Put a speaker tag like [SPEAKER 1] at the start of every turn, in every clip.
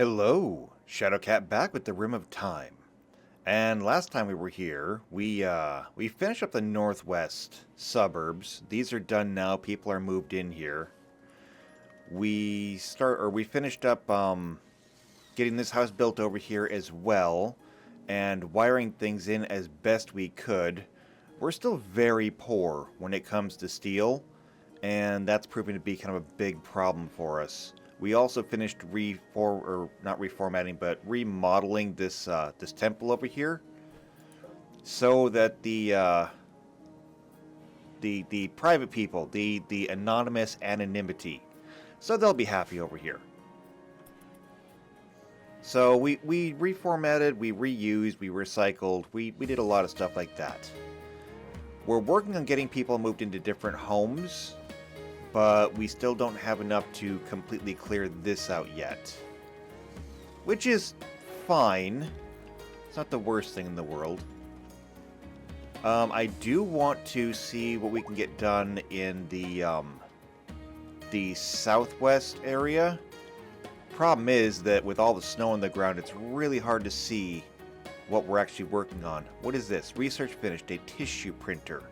[SPEAKER 1] Hello, Shadowcat back with the Rim of Time. And last time we were here, we finished up the northwest suburbs. These are done now. People are moved in here. We finished up getting this house built over here as well and wiring things in as best we could. We're still very poor when it comes to steel, and that's proving to be kind of a big problem for us. We also finished remodeling this this temple over here, so that the private people, the anonymous anonymity, so they'll be happy over here. So we reformatted, we reused, we recycled, we did a lot of stuff like that. We're working on getting people moved into different homes, but we still don't have enough to completely clear this out yet. Which is fine. It's not the worst thing in the world. I do want to see what we can get done in the southwest area. Problem is that with all the snow on the ground, it's really hard to see what we're actually working on. What is this? Research finished, a tissue printer.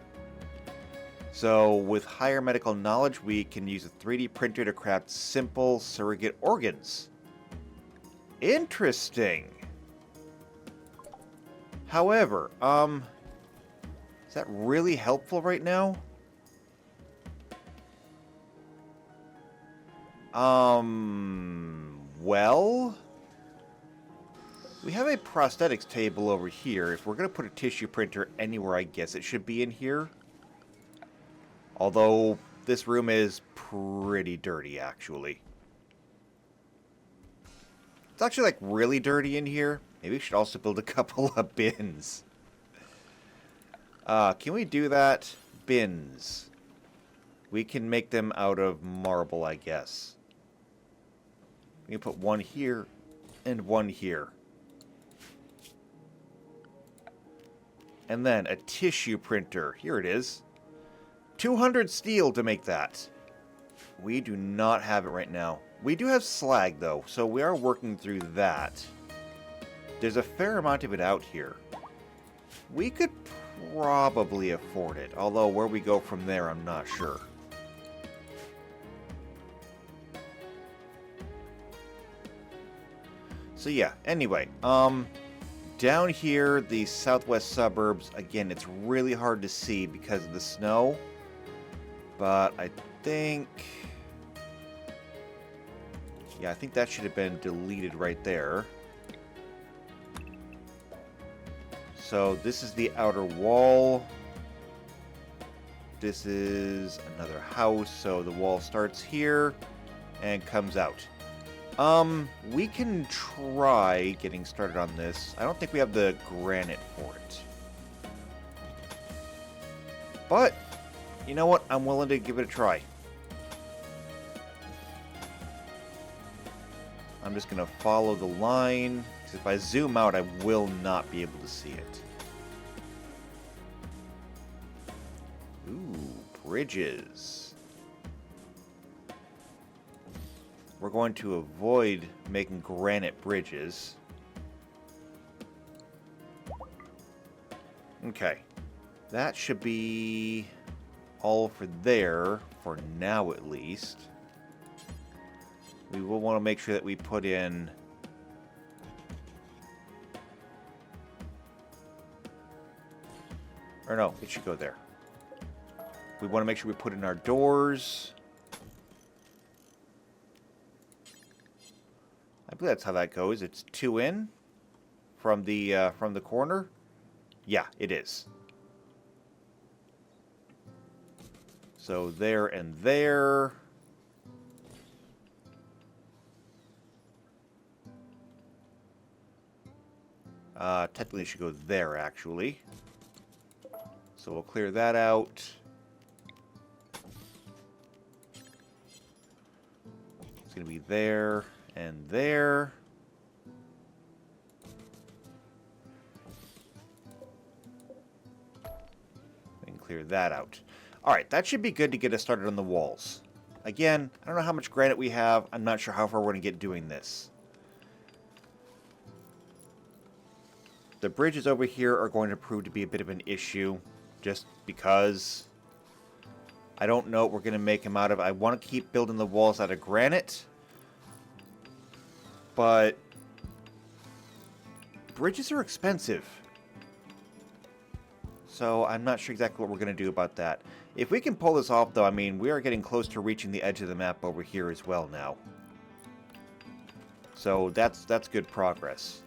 [SPEAKER 1] So, with higher medical knowledge, we can use a 3D printer to craft simple surrogate organs. Interesting! However, is that really helpful right now? Well, we have a prosthetics table over here. If we're going to put a tissue printer anywhere, I guess it should be in here. Although, this room is pretty dirty, actually. It's actually, like, really dirty in here. Maybe we should also build a couple of bins. Can we do that? Bins. We can make them out of marble, I guess. We can put one here and one here. And then a tissue printer. Here it is. 200 steel to make that. We do not have it right now. We do have slag, though, so we are working through that. There's a fair amount of it out here. We could probably afford it, although where we go from there, I'm not sure. So yeah, anyway, down here, the southwest suburbs, again, it's really hard to see because of the snow. But I think... yeah, I think that should have been deleted right there. So this is the outer wall. This is another house, so the wall starts here and comes out. We can try getting started on this. I don't think we have the granite for it. But, you know what? I'm willing to give it a try. I'm just going to follow the line. Because if I zoom out, I will not be able to see it. Ooh, bridges. We're going to avoid making granite bridges. Okay. That should be all for there, for now at least. We will want to make sure that we put in... or no, it should go there. We want to make sure we put in our doors. I believe that's how that goes. It's 2 in from the corner. Yeah, it is. So there and there. Technically it should go there, actually. So we'll clear that out. It's going to be there and there. We can clear that out. Alright, that should be good to get us started on the walls. Again, I don't know how much granite we have. I'm not sure how far we're going to get doing this. The bridges over here are going to prove to be a bit of an issue, just because I don't know what we're going to make them out of. I want to keep building the walls out of granite, but bridges are expensive. So I'm not sure exactly what we're going to do about that. If we can pull this off, though, I mean, we are getting close to reaching the edge of the map over here as well now. So that's good progress.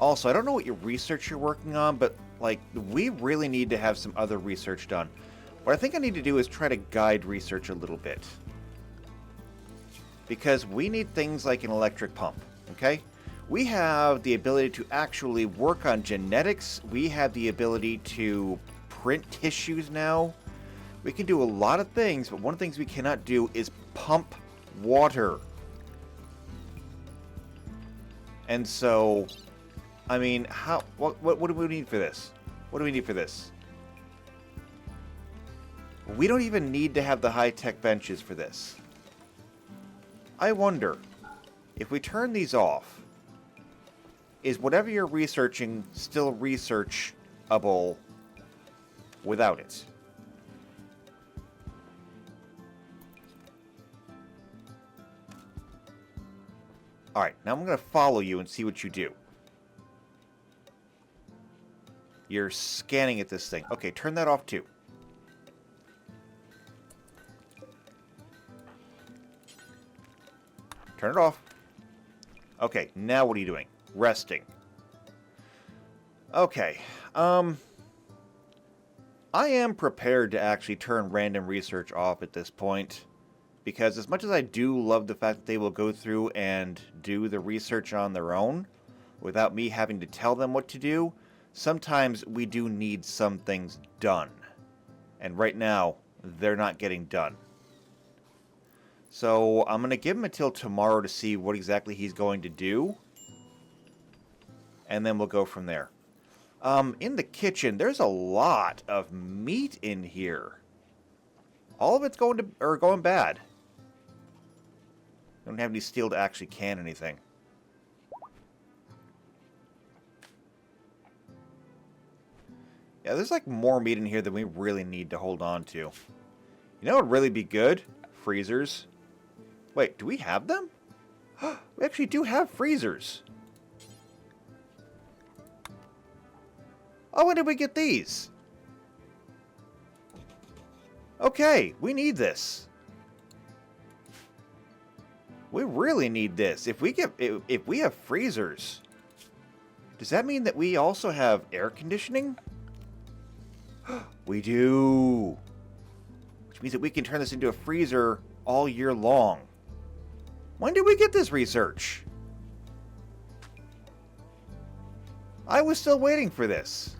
[SPEAKER 1] Also, I don't know what your research you're working on, but, like, we really need to have some other research done. What I think I need to do is try to guide research a little bit. Because we need things like an electric pump, okay? We have the ability to actually work on genetics. We have the ability to print tissues now. We can do a lot of things, but one of the things we cannot do is pump water. And so, I mean, what do we need for this? What do we need for this? We don't even need to have the high-tech benches for this. I wonder, if we turn these off, is whatever you're researching still researchable without it? Alright, now I'm going to follow you and see what you do. You're scanning at this thing. Okay, turn that off too. Turn it off. Okay, now what are you doing? Resting. Okay. I am prepared to actually turn random research off at this point. Because as much as I do love the fact that they will go through and do the research on their own, without me having to tell them what to do, sometimes we do need some things done. And right now, they're not getting done. So I'm going to give him until tomorrow to see what exactly he's going to do. And then we'll go from there. In the kitchen, there's a lot of meat in here. All of it's going bad. Don't have any steel to actually can anything. Yeah, there's like more meat in here than we really need to hold on to. You know what would really be good? Freezers. Wait, do we have them? We actually do have freezers. Oh, when did we get these? Okay, we need this. We really need this. If we have freezers, does that mean that we also have air conditioning? We do. Which means that we can turn this into a freezer all year long. When did we get this research? I was still waiting for this.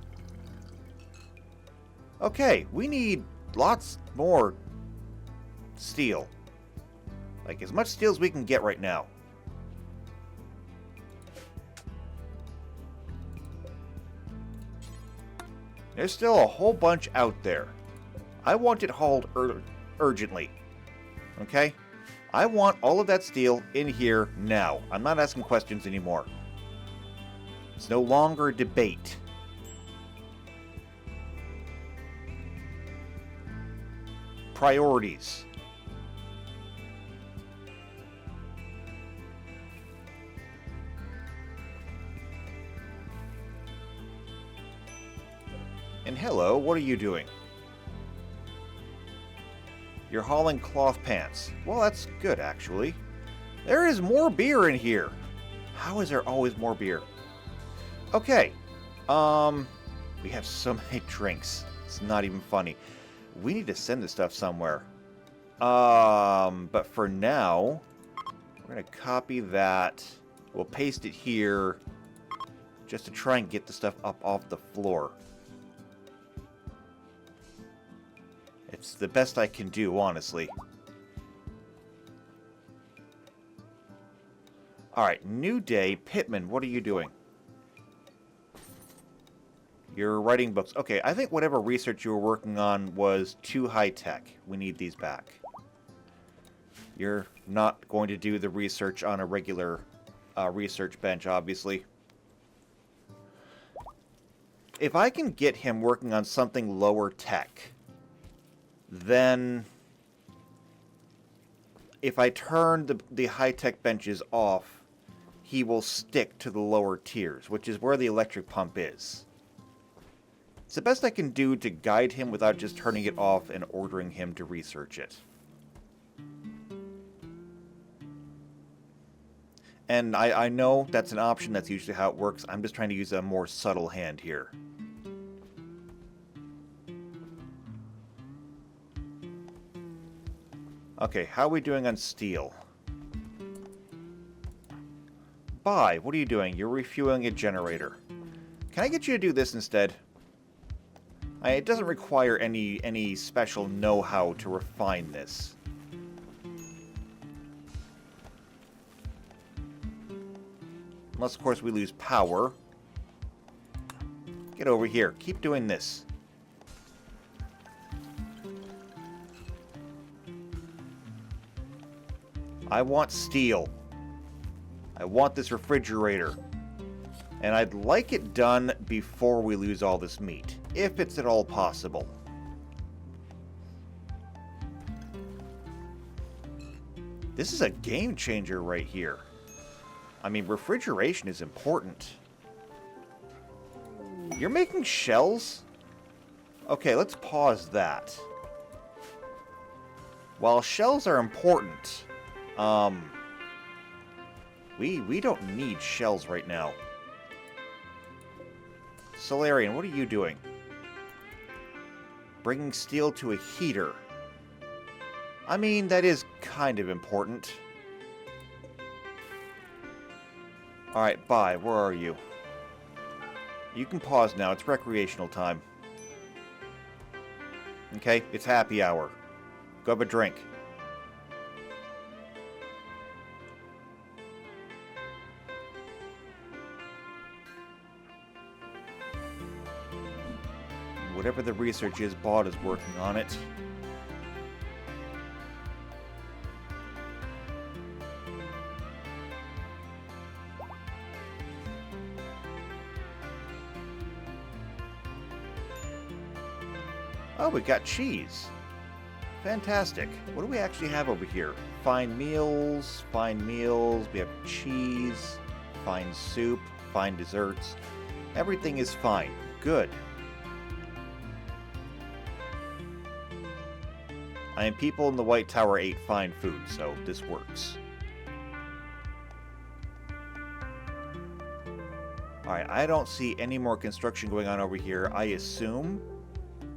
[SPEAKER 1] Okay, we need lots more steel. Like, as much steel as we can get right now. There's still a whole bunch out there. I want it hauled urgently. Okay? I want all of that steel in here now. I'm not asking questions anymore. It's no longer a debate. Priorities. And hello, what are you doing? You're hauling cloth pants. Well, that's good, actually. There is more beer in here. How is there always more beer? Okay. We have so many drinks. It's not even funny. We need to send this stuff somewhere. But for now, we're going to copy that. We'll paste it here just to try and get the stuff up off the floor. It's the best I can do, honestly. Alright, new day. Pittman, what are you doing? You're writing books. Okay, I think whatever research you were working on was too high-tech. We need these back. You're not going to do the research on a regular research bench, obviously. If I can get him working on something lower tech, then if I turn the high-tech benches off, he will stick to the lower tiers, which is where the electric pump is. It's the best I can do to guide him without just turning it off and ordering him to research it. And I know that's an option, that's usually how it works. I'm just trying to use a more subtle hand here. Okay, how are we doing on steel? Bye, what are you doing? You're refueling a generator. Can I get you to do this instead? It doesn't require any special know-how to refine this. Unless, of course, we lose power. Get over here. Keep doing this. I want steel. I want this refrigerator. And I'd like it done before we lose all this meat, if it's at all possible. This is a game changer right here. I mean, refrigeration is important. You're making shells? Okay, let's pause that. While shells are important, we don't need shells right now. Solarian, what are you doing? Bringing steel to a heater. I mean, that is kind of important. Alright, bye. Where are you? You can pause now. It's recreational time. Okay, it's happy hour. Go have a drink. Whatever the research is, Bot is working on it. Oh, we got cheese. Fantastic. What do we actually have over here? Fine meals, fine meals. We have cheese, fine soup, fine desserts. Everything is fine. Good. I mean, people in the White Tower ate fine food, so this works. Alright, I don't see any more construction going on over here. I assume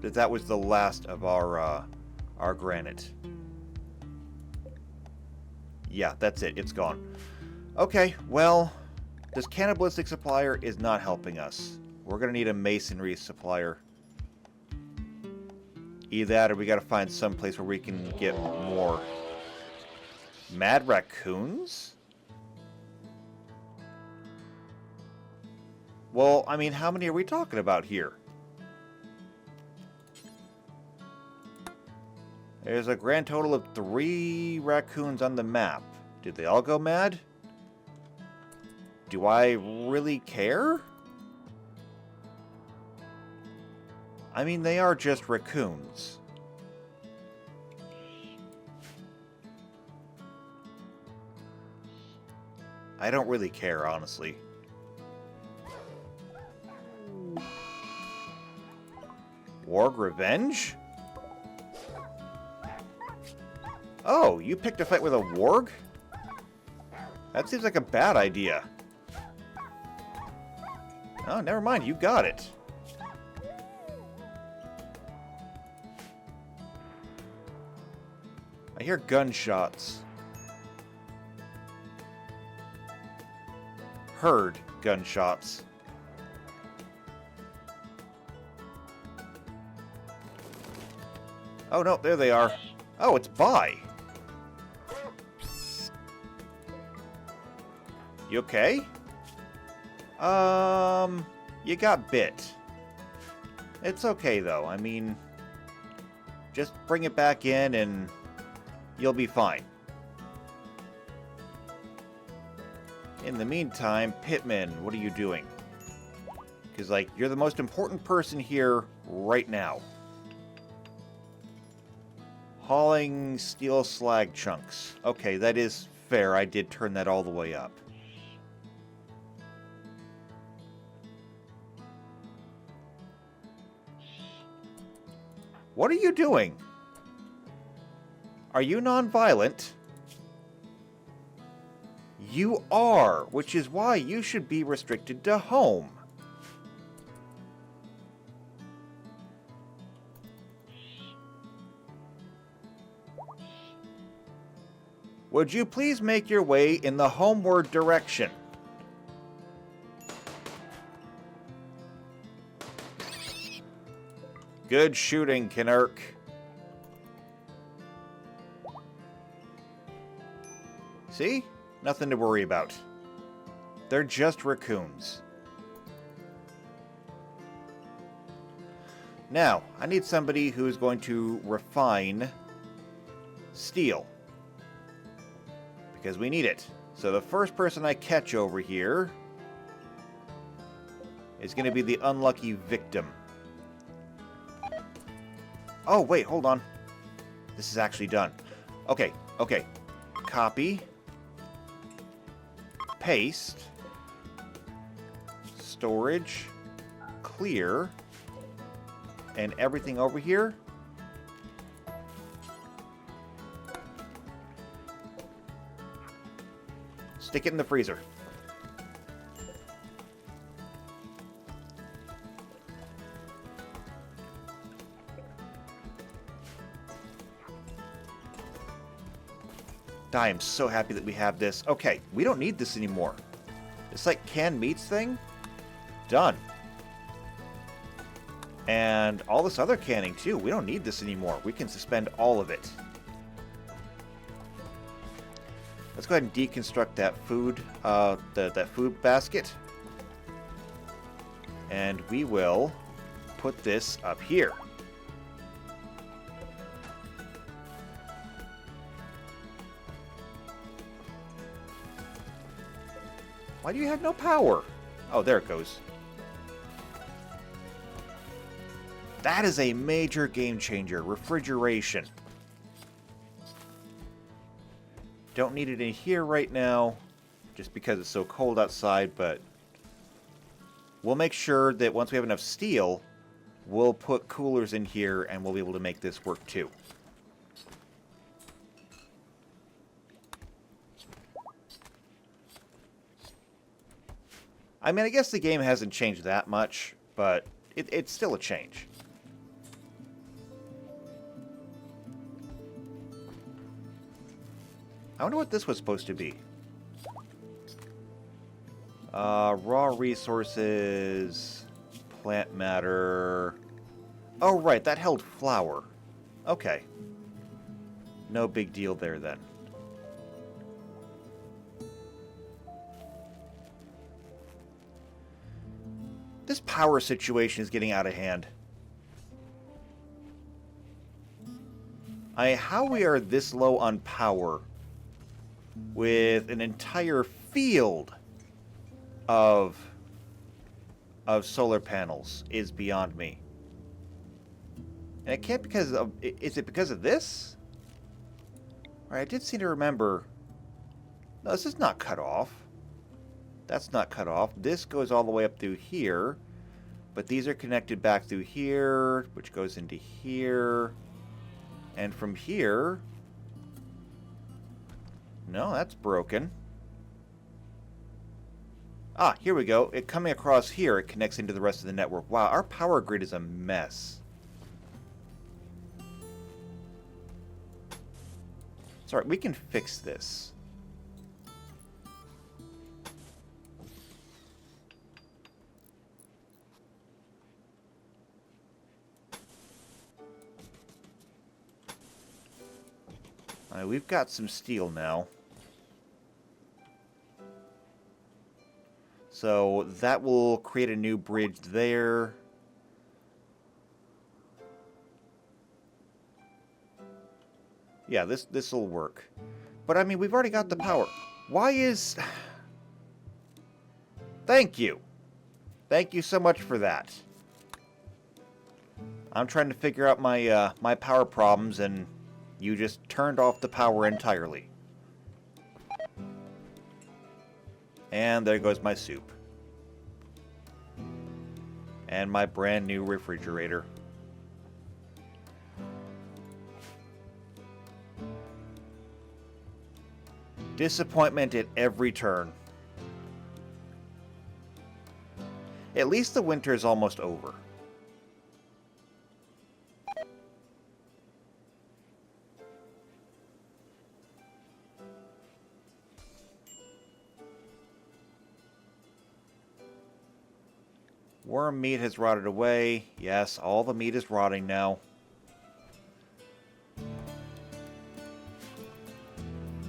[SPEAKER 1] that was the last of our granite. Yeah, that's it. It's gone. Okay, well, this cannibalistic supplier is not helping us. We're going to need a masonry supplier. Either that or we gotta find some place where we can get more. Mad raccoons? Well, I mean, how many are we talking about here? There's a grand total of 3 raccoons on the map. Did they all go mad? Do I really care? I mean, they are just raccoons. I don't really care, honestly. Warg Revenge? Oh, you picked a fight with a warg? That seems like a bad idea. Oh, never mind, you got it. I hear gunshots. Heard gunshots. Oh no, there they are. Oh, it's Bai. You okay? You got bit. It's okay though. I mean, just bring it back in and you'll be fine. In the meantime, Pitman, what are you doing? Because, like, you're the most important person here right now. Hauling steel slag chunks. Okay, that is fair. I did turn that all the way up. What are you doing? Are you non-violent? You are, which is why you should be restricted to home. Would you please make your way in the homeward direction? Good shooting, Kinnerk. See? Nothing to worry about. They're just raccoons. Now, I need somebody who's going to refine steel. Because we need it. So the first person I catch over here is going to be the unlucky victim. Oh, wait, hold on. This is actually done. Okay, okay. Copy. Paste. Storage. Clear. And everything over here. Stick it in the freezer. I am so happy that we have this. Okay, we don't need this anymore. This, like, canned meats thing? Done. And all this other canning, too. We don't need this anymore. We can suspend all of it. Let's go ahead and deconstruct that food, that food basket. And we will put this up here. Why do you have no power? Oh, there it goes. That is a major game changer. Refrigeration. Don't need it in here right now, just because it's so cold outside, but we'll make sure that once we have enough steel, we'll put coolers in here and we'll be able to make this work too. I mean, I guess the game hasn't changed that much, but it's still a change. I wonder what this was supposed to be. Raw resources, plant matter. Oh, right, that held flour. Okay. No big deal there, then. This power situation is getting out of hand. How we are this low on power with an entire field of solar panels is beyond me. And it can't because of... Is it because of this? Right, I did seem to remember... No, this is not cut off. That's not cut off. This goes all the way up through here. But these are connected back through here, which goes into here. And from here... No, that's broken. Ah, here we go. It coming across here, it connects into the rest of the network. Wow, our power grid is a mess. Sorry, we can fix this. Alright, we've got some steel now. So that will create a new bridge there. Yeah, this will work. But I mean, we've already got the power. Why is... Thank you. Thank you so much for that. I'm trying to figure out my my power problems, and you just turned off the power entirely. And there goes my soup. And my brand new refrigerator. Disappointment at every turn. At least the winter is almost over. Worm meat has rotted away. Yes, all the meat is rotting now.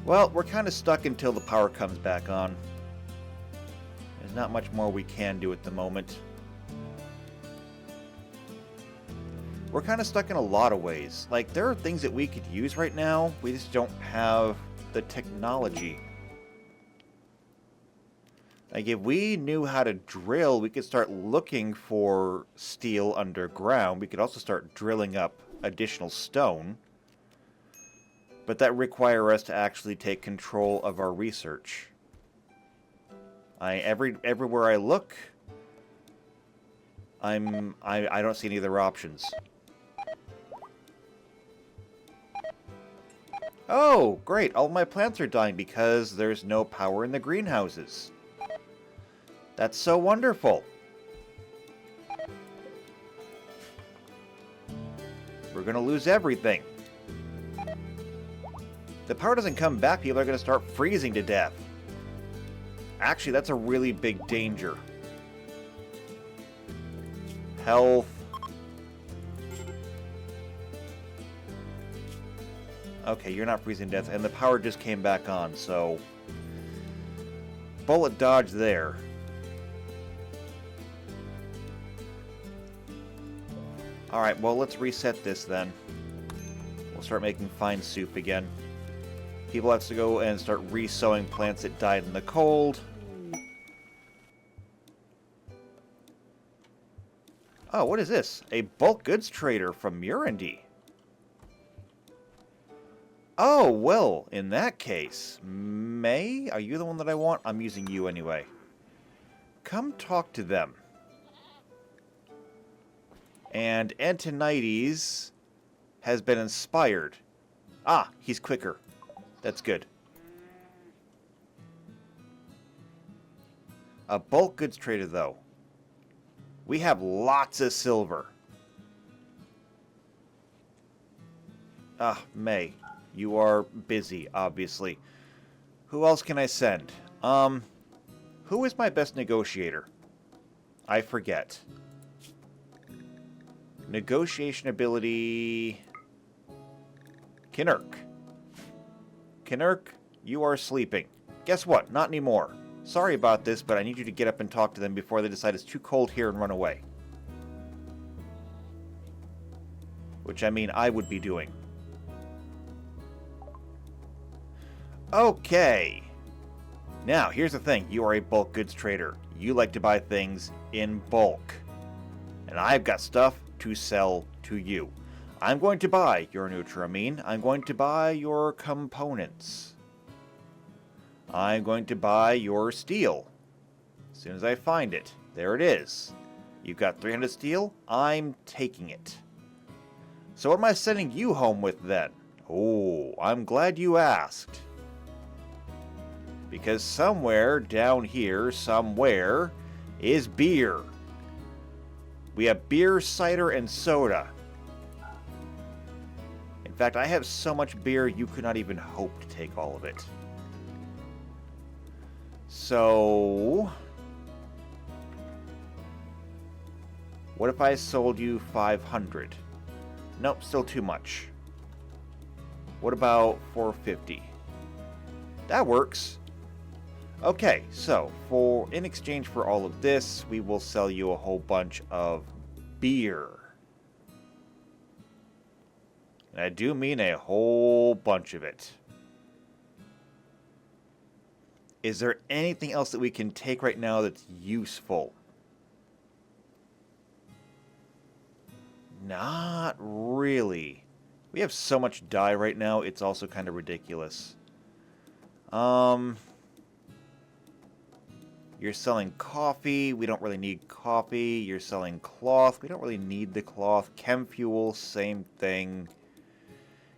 [SPEAKER 1] Well, we're kind of stuck until the power comes back on. There's not much more we can do at the moment. We're kind of stuck in a lot of ways. Like, there are things that we could use right now. We just don't have the technology. Like, if we knew how to drill, we could start looking for steel underground. We could also start drilling up additional stone. But that requires us to actually take control of our research. Everywhere I look, I don't see any other options. Oh, great! All my plants are dying because there's no power in the greenhouses. That's so wonderful. We're gonna lose everything. The power doesn't come back, people are gonna start freezing to death. Actually, that's a really big danger. Health. Okay, you're not freezing to death, and the power just came back on, so... Bullet dodge there. Alright, well, let's reset this then. We'll start making fine soup again. People have to go and start re-sowing plants that died in the cold. Oh, what is this? A bulk goods trader from Murandy. Oh, well, in that case, May, are you the one that I want? I'm using you anyway. Come talk to them. And Antonides has been inspired. Ah, he's quicker. That's good. A bulk goods trader, though. We have lots of silver. Ah, May. You are busy, obviously. Who else can I send? Who is my best negotiator? I forget. Negotiation ability... Kinnerk. Kinnerk, you are sleeping. Guess what? Not anymore. Sorry about this, but I need you to get up and talk to them before they decide it's too cold here and run away. Which, I mean, I would be doing. Okay. Now, here's the thing. You are a bulk goods trader. You like to buy things in bulk. And I've got stuff to sell to you. I'm going to buy your Nutramine. I'm going to buy your components. I'm going to buy your steel. As soon as I find it. There it is. You've got 300 steel. I'm taking it. So what am I sending you home with then? Oh, I'm glad you asked. Because somewhere down here, somewhere, is beer. We have beer, cider, and soda. In fact, I have so much beer, you could not even hope to take all of it. So... what if I sold you 500? Nope, still too much. What about 450? That works. Okay, so in exchange for all of this, we will sell you a whole bunch of beer. And I do mean a whole bunch of it. Is there anything else that we can take right now that's useful? Not really. We have so much dye right now, it's also kind of ridiculous. You're selling coffee. We don't really need coffee. You're selling cloth. We don't really need the cloth. Chem fuel, same thing.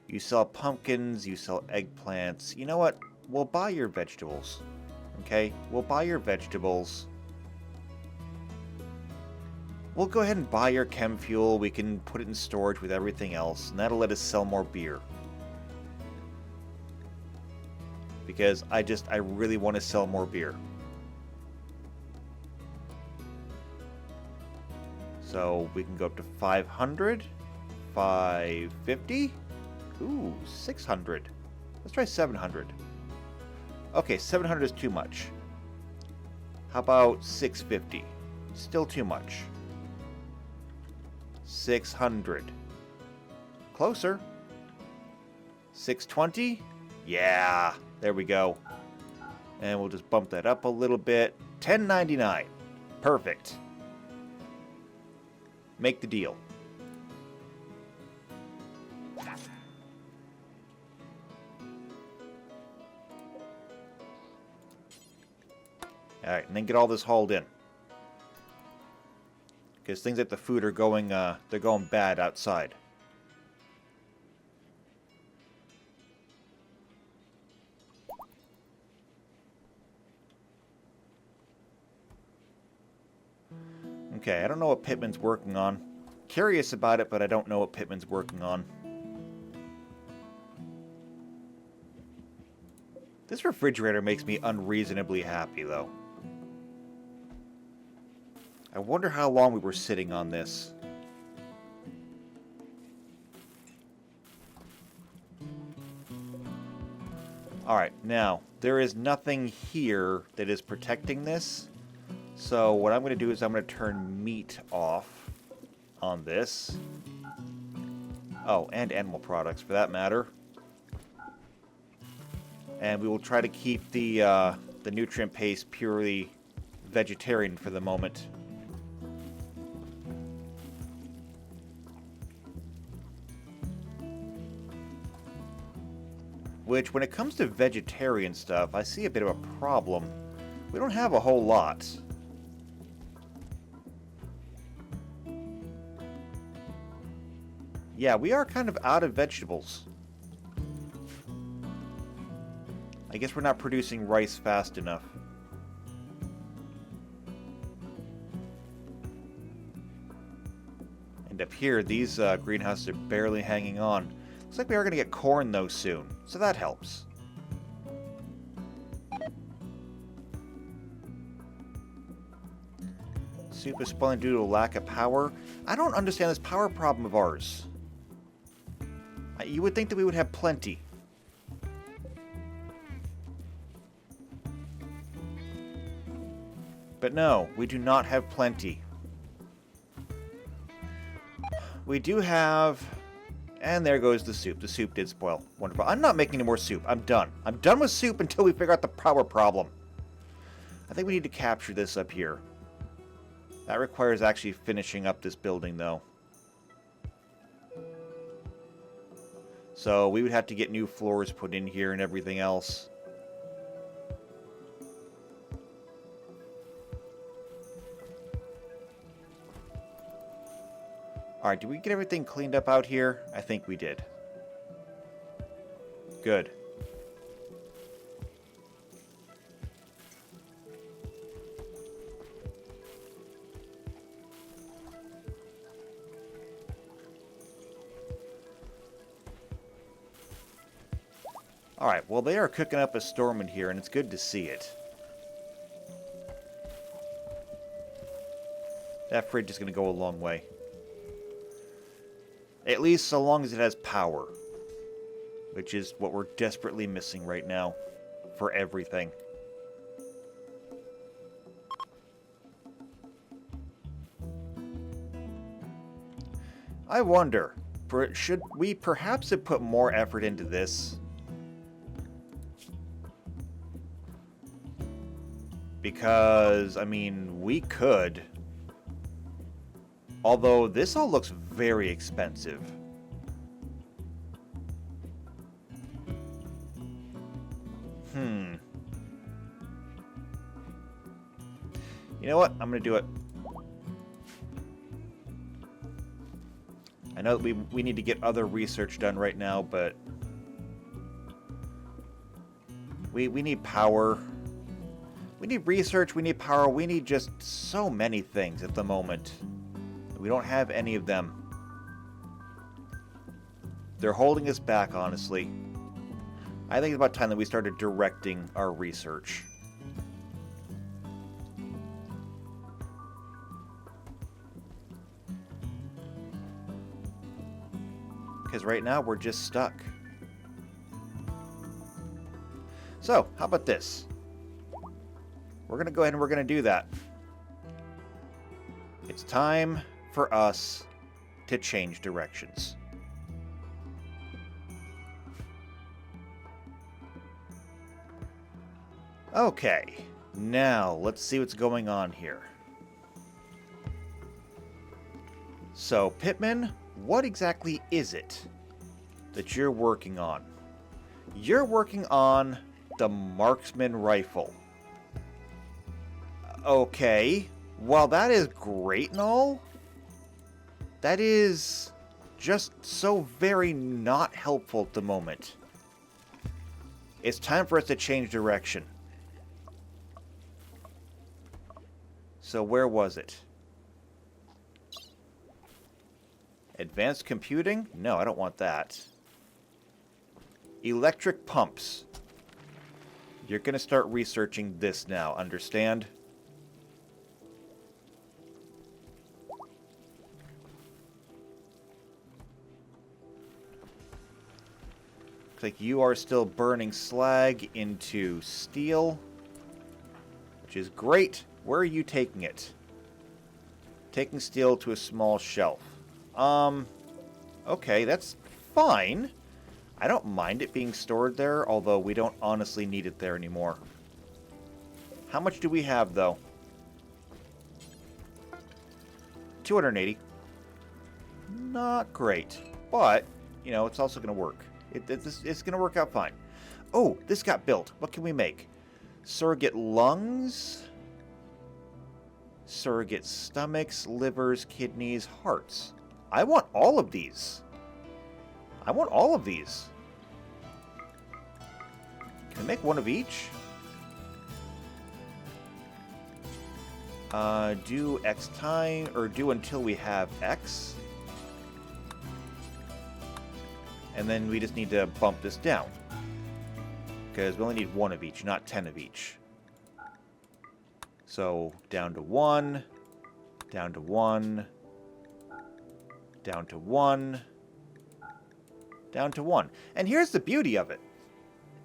[SPEAKER 1] You sell pumpkins. You sell eggplants. You know what? We'll buy your vegetables. Okay? We'll buy your vegetables. We'll go ahead and buy your chem fuel. We can put it in storage with everything else, and that'll let us sell more beer. Because I really want to sell more beer. So we can go up to 500, 550, ooh, 600. Let's try 700. Okay, 700 is too much. How about 650? Still too much. 600. Closer. 620? Yeah, there we go. And we'll just bump that up a little bit. 1099. Perfect. Make the deal. Alright, and then get all this hauled in. Because things like the food are going, they're going bad outside. Okay, I don't know what Pittman's working on. Curious about it, but I don't know what Pittman's working on. This refrigerator makes me unreasonably happy, though. I wonder how long we were sitting on this. Alright, now, there is nothing here that is protecting this. So what I'm going to do is I'm going to turn meat off on this. Oh, and animal products for that matter. And we will try to keep the nutrient paste purely vegetarian for the moment. Which, when it comes to vegetarian stuff, I see a bit of a problem. We don't have a whole lot. Yeah, we are kind of out of vegetables. I guess we're not producing rice fast enough. And up here, these greenhouses are barely hanging on. Looks like we are going to get corn, though, soon. So that helps. Soup is spoiling due to a lack of power. I don't understand this power problem of ours. You would think that we would have plenty. But no, we do not have plenty. We do have... And there goes the soup. The soup did spoil. Wonderful. I'm not making any more soup. I'm done. I'm done with soup until we figure out the power problem. I think we need to capture this up here. That requires actually finishing up this building, though. So we would have to get new floors put in here and everything else. Alright, did we get everything cleaned up out here? I think we did. Good. Alright, well they are cooking up a storm in here, and it's good to see it. That fridge is going to go a long way. At least so long as it has power. Which is what we're desperately missing right now. For everything. I wonder, should we perhaps have put more effort into this? Because, I mean, we could. Although, this all looks very expensive. You know what? I'm going to do it. I know that we need to get other research done right now, but we need power. We need research, we need power, we need just so many things at the moment. We don't have any of them. They're holding us back, honestly. I think it's about time that we started directing our research. Because right now, we're just stuck. So, how about this? We're going to go ahead and we're going to do that. It's time for us to change directions. Okay, now let's see what's going on here. So, Pittman, what exactly is it that you're working on? You're working on the marksman rifle. Okay, well that is great and all, that is just so very not helpful at the moment. It's time for us to change direction. So where was it? Advanced computing? No, I don't want that. Electric pumps. You're going to start researching this now, understand? Looks like you are still burning slag into steel, which is great. Where are you taking it? Taking steel to a small shelf. Okay, that's fine. I don't mind it being stored there, although we don't honestly need it there anymore. How much do we have, though? 280. Not great, but, you know, it's also going to work. It's going to work out fine. Oh, this got built. What can we make? Surrogate lungs, surrogate stomachs, livers, kidneys, hearts. I want all of these. I want all of these. Can I make one of each? Do X time, or do until we have X. And then we just need to bump this down. Because we only need one of each, not 10 of each. So, down to 1, down to 1, down to 1, down to 1. And here's the beauty of it.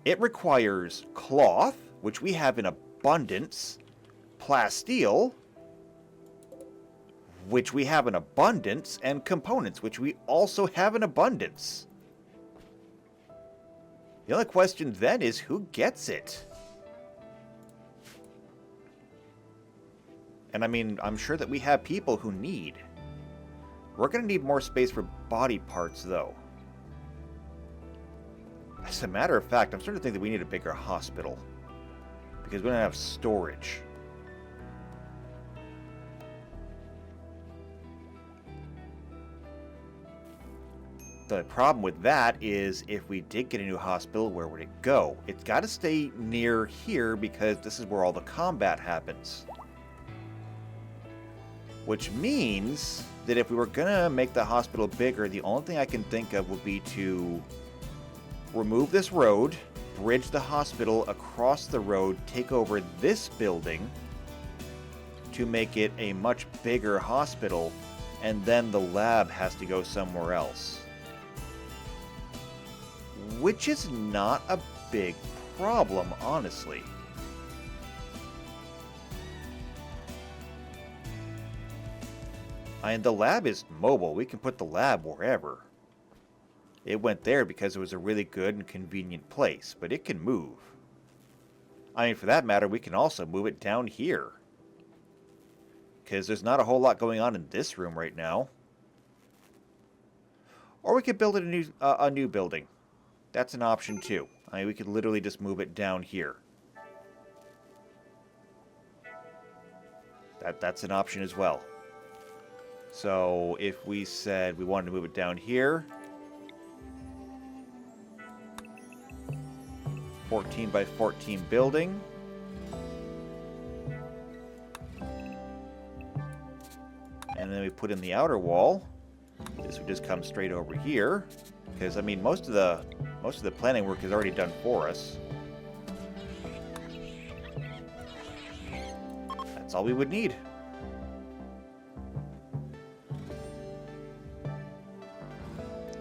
[SPEAKER 1] It requires cloth, which we have in abundance, plasteel, which we have in abundance, and components, which we also have in abundance. The only question then is, who gets it? And I mean, I'm sure that we have people who need. We're going to need more space for body parts, though. As a matter of fact, I'm starting to think that we need a bigger hospital. Because we don't have storage. The problem with that is, if we did get a new hospital, where would it go? It's got to stay near here because this is where all the combat happens. Which means that if we were going to make the hospital bigger, the only thing I can think of would be to remove this road, bridge the hospital across the road, take over this building to make it a much bigger hospital, and then the lab has to go somewhere else. Which is not a big problem, honestly. And the lab is mobile. We can put the lab wherever. It went there because it was a really good and convenient place, but it can move. I mean, for that matter, we can also move it down here. Because there's not a whole lot going on in this room right now. Or we could build it a new building. That's an option too. I mean, we could literally just move it down here. That's an option as well. So if we said we wanted to move it down here, 14 by 14 building. And then we put in the outer wall. This would just come straight over here, because I mean most of the planning work is already done for us. That's all we would need.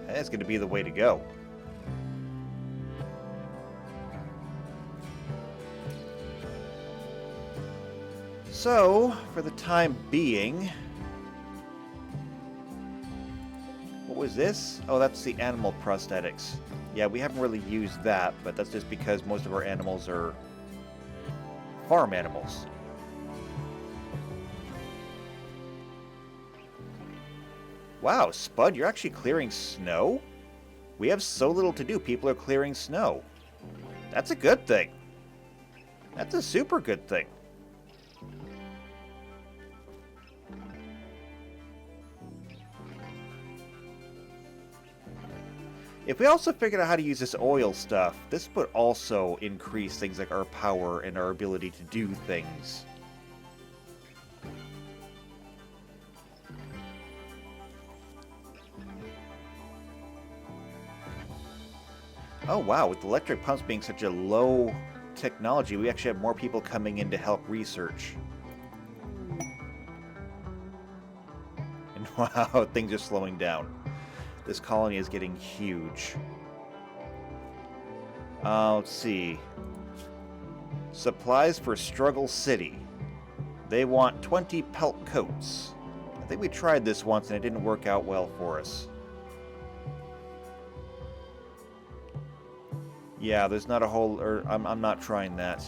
[SPEAKER 1] That's going to be the way to go. So, for the time being, what was this? Oh, that's the animal prosthetics. Yeah, we haven't really used that, but that's just because most of our animals are farm animals. Wow, Spud, you're actually clearing snow? We have so little to do, people are clearing snow. That's a good thing. That's a super good thing. If we also figured out how to use this oil stuff, this would also increase things like our power and our ability to do things. Oh wow, with electric pumps being such a low technology, we actually have more people coming in to help research. And wow, things are slowing down. This colony is getting huge. Let's see. Supplies for Struggle City. They want 20 pelt coats. I think we tried this once and it didn't work out well for us. Yeah, there's not a whole... I'm not trying that.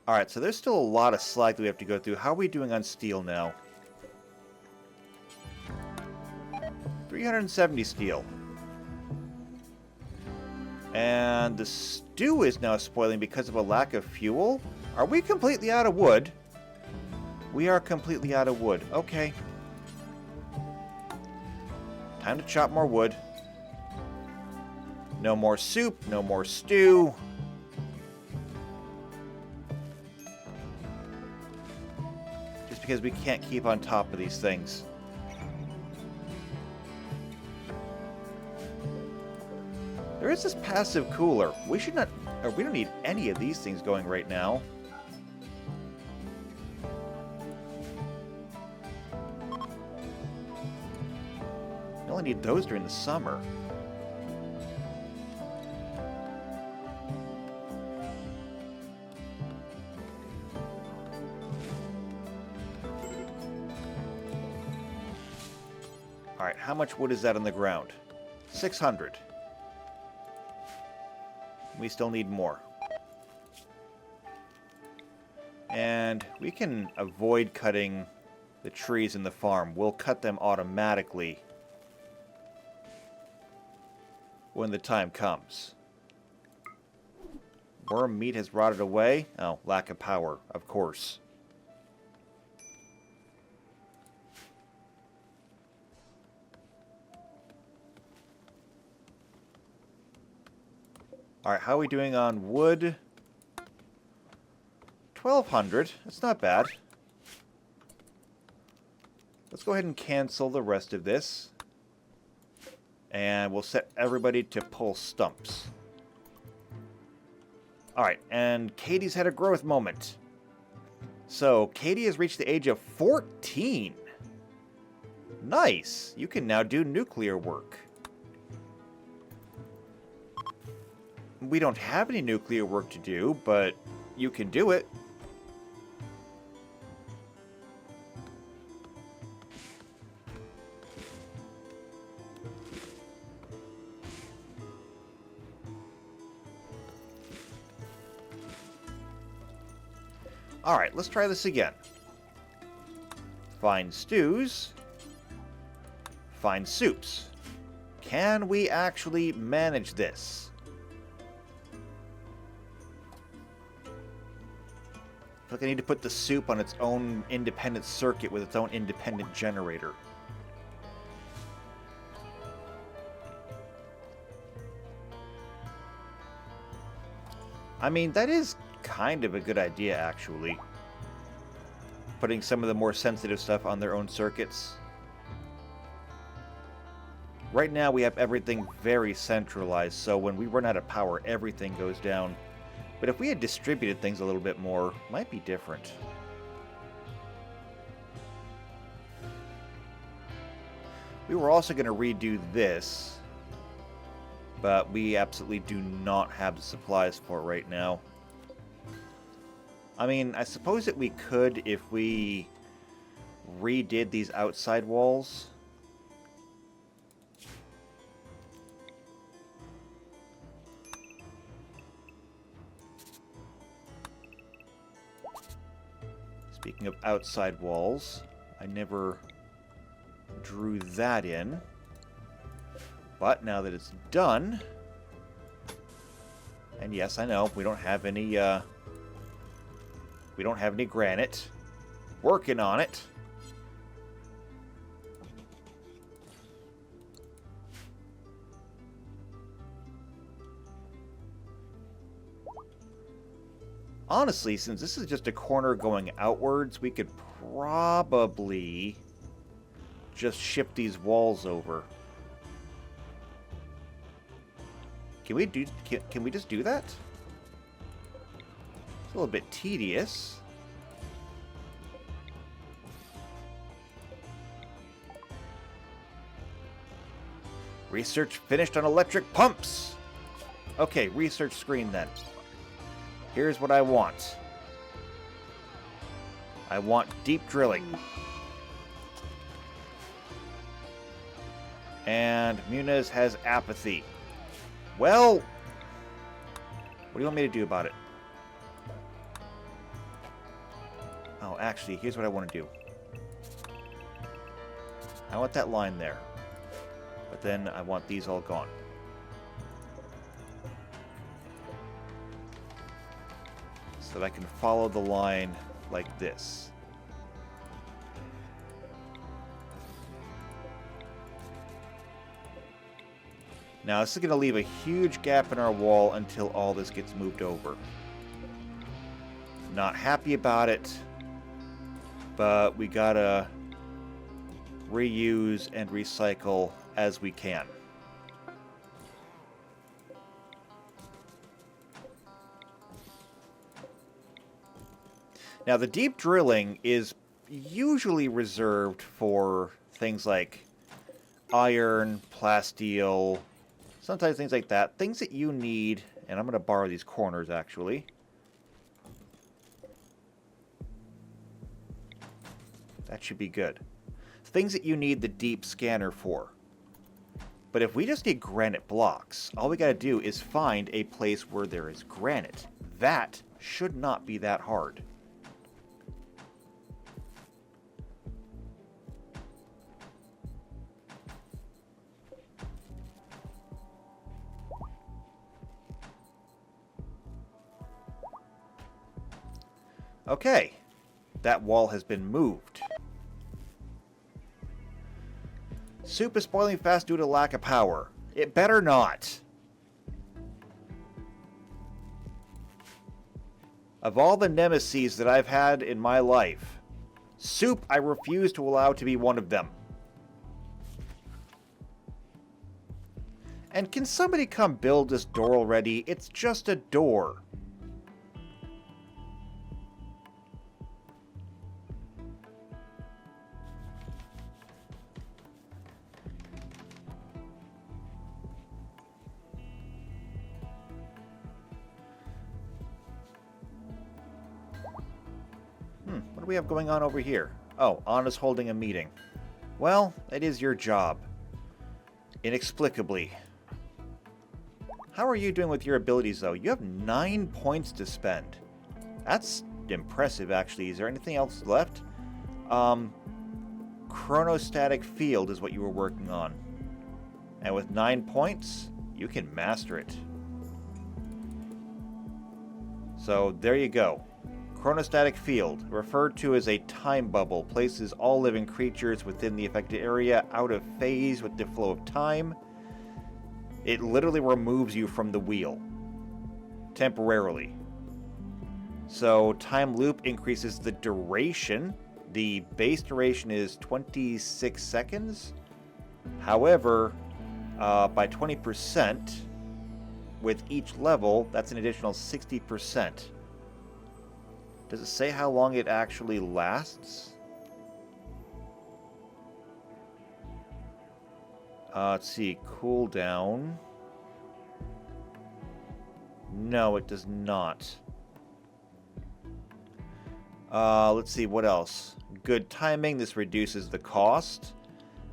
[SPEAKER 1] Alright, so there's still a lot of slag that we have to go through. How are we doing on steel now? 370 steel. And the stew is now spoiling because of a lack of fuel? Are we completely out of wood? We are completely out of wood. Okay. Time to chop more wood. No more soup, no more stew. Just because we can't keep on top of these things. There is this passive cooler. We should not... Or we don't need any of these things going right now. We only need those during the summer. Alright, how much wood is that on the ground? 600. We still need more. And we can avoid cutting the trees in the farm. We'll cut them automatically when the time comes. Worm meat has rotted away. Oh, lack of power, of course. Alright, how are we doing on wood? 1,200. That's not bad. Let's go ahead and cancel the rest of this. And we'll set everybody to pull stumps. Alright, and Katie's had a growth moment. So, Katie has reached the age of 14. Nice! You can now do nuclear work. We don't have any nuclear work to do, but you can do it. Alright, let's try this again. Find stews. Find soups. Can we actually manage this? I feel like I need to put the soup on its own independent circuit with its own independent generator. I mean, that is kind of a good idea, actually. Putting some of the more sensitive stuff on their own circuits. Right now, we have everything very centralized, so when we run out of power, everything goes down. But if we had distributed things a little bit more, it might be different. We were also going to redo this, but we absolutely do not have the supplies for it right now. I mean, I suppose that we could if we redid these outside walls. Speaking of outside walls, I never drew that in. But now that it's done, and yes, I know we don't have any granite. Working on it. Honestly, since this is just a corner going outwards, we could probably just shift these walls over. Can we just do that? It's a little bit tedious. Research finished on electric pumps. Okay, research screen then. Here's what I want. I want deep drilling. And Muniz has apathy. Well, what do you want me to do about it? Oh, actually, here's what I want to do. I want that line there. But then I want these all gone. So that I can follow the line like this. Now, this is going to leave a huge gap in our wall until all this gets moved over. Not happy about it, but we gotta reuse and recycle as we can. Now, the deep drilling is usually reserved for things like iron, plasteel, sometimes things like that. Things that you need, and I'm going to borrow these corners, actually. That should be good. Things that you need the deep scanner for. But if we just need granite blocks, all we got to do is find a place where there is granite. That should not be that hard. Okay, that wall has been moved. Soup is spoiling fast due to lack of power. It better not. Of all the nemeses that I've had in my life, soup I refuse to allow to be one of them. And can somebody come build this door already? It's just a door. What do we have going on over here? Oh, Anna's holding a meeting. Well, it is your job. Inexplicably. How are you doing with your abilities, though? You have 9 points to spend. That's impressive, actually. Is there anything else left? Chronostatic field is what you were working on. And with 9 points, you can master it. So there you go. Chronostatic field, referred to as a time bubble, places all living creatures within the affected area out of phase with the flow of time. It literally removes you from the wheel. Temporarily. So time loop increases the duration. The base duration is 26 seconds. However, by 20%, with each level, that's an additional 60%. Does it say how long it actually lasts? Let's see, cooldown. No, it does not. Let's see, what else? Good timing, this reduces the cost.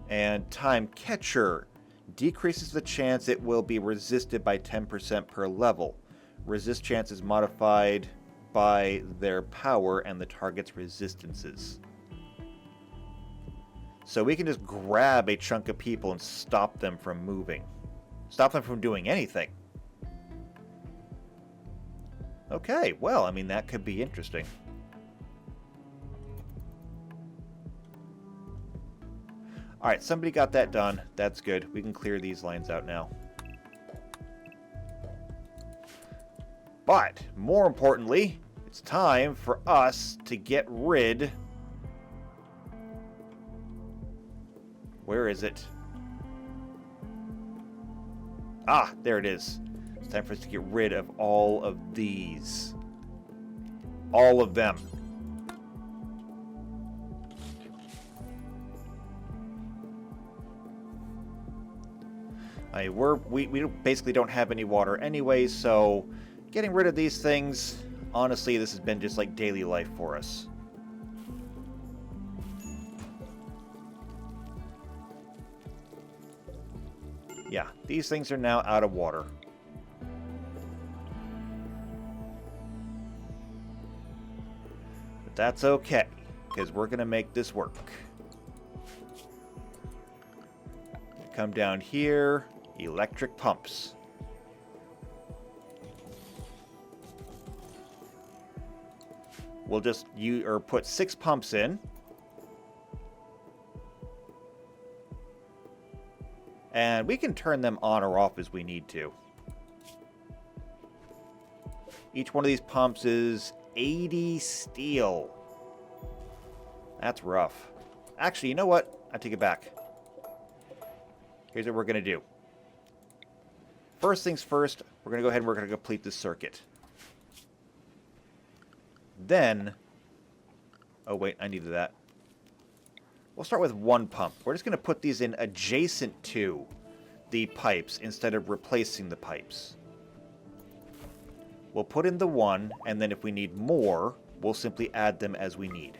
[SPEAKER 1] And time catcher decreases the chance it will be resisted by 10% per level. Resist chance is modified by their power and the target's resistances. So we can just grab a chunk of people and stop them from moving. Stop them from doing anything. Okay, well, I mean, that could be interesting. Alright, somebody got that done. That's good. We can clear these lines out now. But, more importantly, it's time for us to get rid... Where is it? Ah, there it is. It's time for us to get rid of all of these. All of them. We basically don't have any water anyway, so getting rid of these things, honestly, this has been just like daily life for us. Yeah, these things are now out of water. But that's okay, because we're going to make this work. Come down here. Electric pumps. We'll just put 6 pumps in. And we can turn them on or off as we need to. Each one of these pumps is 80 steel. That's rough. Actually, you know what? I take it back. Here's what we're going to do. First things first, we're going to go ahead and we're going to complete this circuit. Then... Oh, wait, I needed that. We'll start with 1 pump. We're just going to put these in adjacent to the pipes instead of replacing the pipes. We'll put in the 1, and then if we need more, we'll simply add them as we need.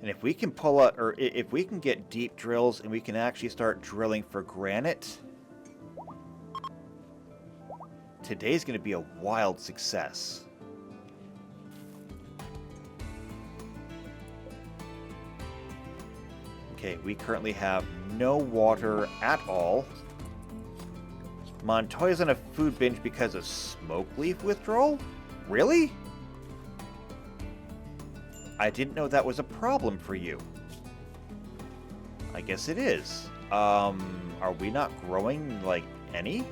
[SPEAKER 1] And if we can pull out, or if we can get deep drills and we can actually start drilling for granite, today's going to be a wild success. Okay, we currently have no water at all. Montoya's on a food binge because of smoke leaf withdrawal? Really? I didn't know that was a problem for you. I guess it is. Are we not growing, like, any?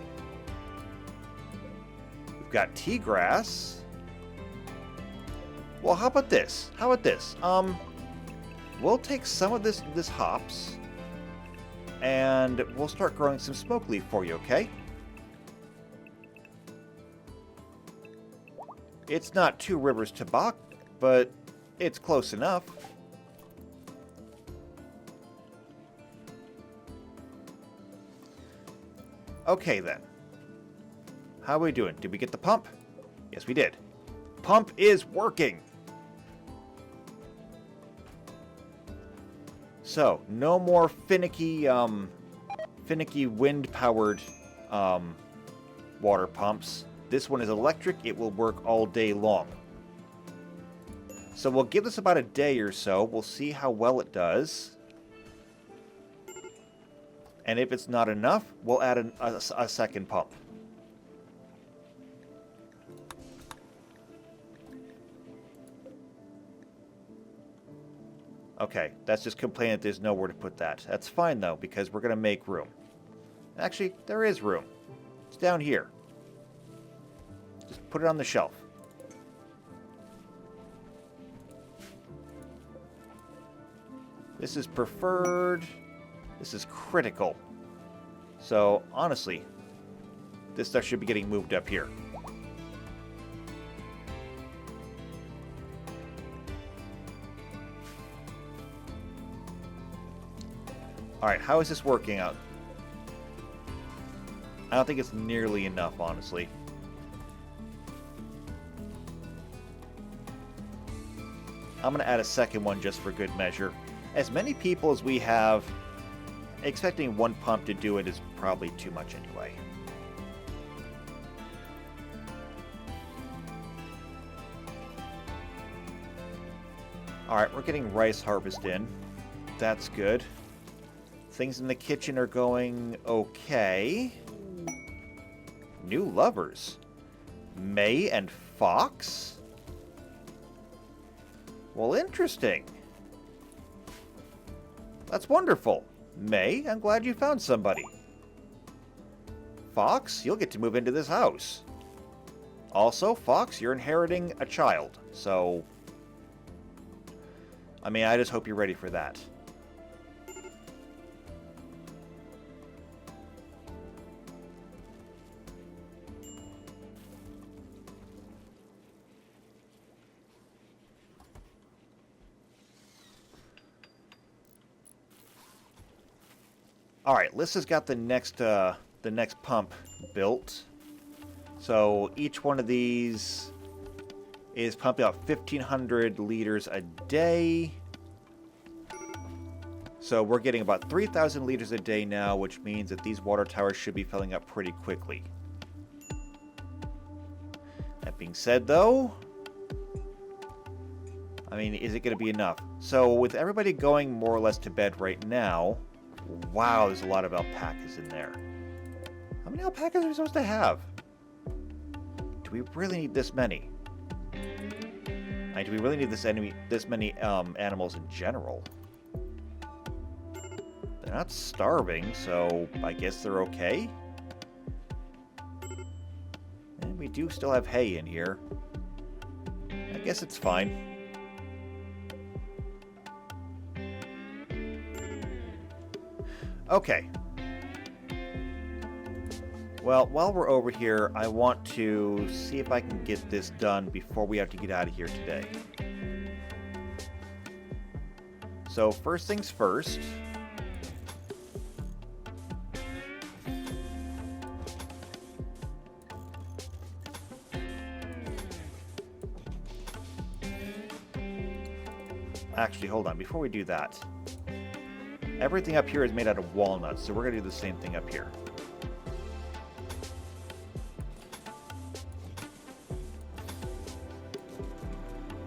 [SPEAKER 1] We've got tea grass. Well, how about this? How about this? We'll take some of this hops, and we'll start growing some smoke leaf for you, okay? It's not 2 rivers to Bach, but it's close enough. Okay, then. How are we doing? Did we get the pump? Yes, we did. Pump is working. So, no more finicky wind-powered water pumps. This one is electric. It will work all day long. So we'll give this about a day or so. We'll see how well it does. And if it's not enough, we'll add a second pump. Okay, that's just complaining that there's nowhere to put that. That's fine, though, because we're going to make room. Actually, there is room. It's down here. Just put it on the shelf. This is preferred. This is critical. So, honestly, this stuff should be getting moved up here. Alright, how is this working out? I don't think it's nearly enough, honestly. I'm going to add a second one just for good measure. As many people as we have, expecting one pump to do it is probably too much anyway. Alright, we're getting rice harvest in. That's good. Things in the kitchen are going okay. New lovers. May and Fox? Well, interesting. That's wonderful. May, I'm glad you found somebody. Fox, you'll get to move into this house. Also, Fox, you're inheriting a child. So, I mean, I just hope you're ready for that. Alright, Lissa's got the next pump built. So each one of these is pumping out 1,500 liters a day. So we're getting about 3,000 liters a day now, which means that these water towers should be filling up pretty quickly. That being said, though, I mean, is it going to be enough? So with everybody going more or less to bed right now, wow, there's a lot of alpacas in there. How many alpacas are we supposed to have? Do we really need this many? Do we really need this many animals in general? They're not starving, so I guess they're okay. And we do still have hay in here. I guess it's fine. Okay. Well, while we're over here, I want to see if I can get this done before we have to get out of here today. So, first things first. Actually, hold on. Before we do that, everything up here is made out of walnuts, so we're going to do the same thing up here.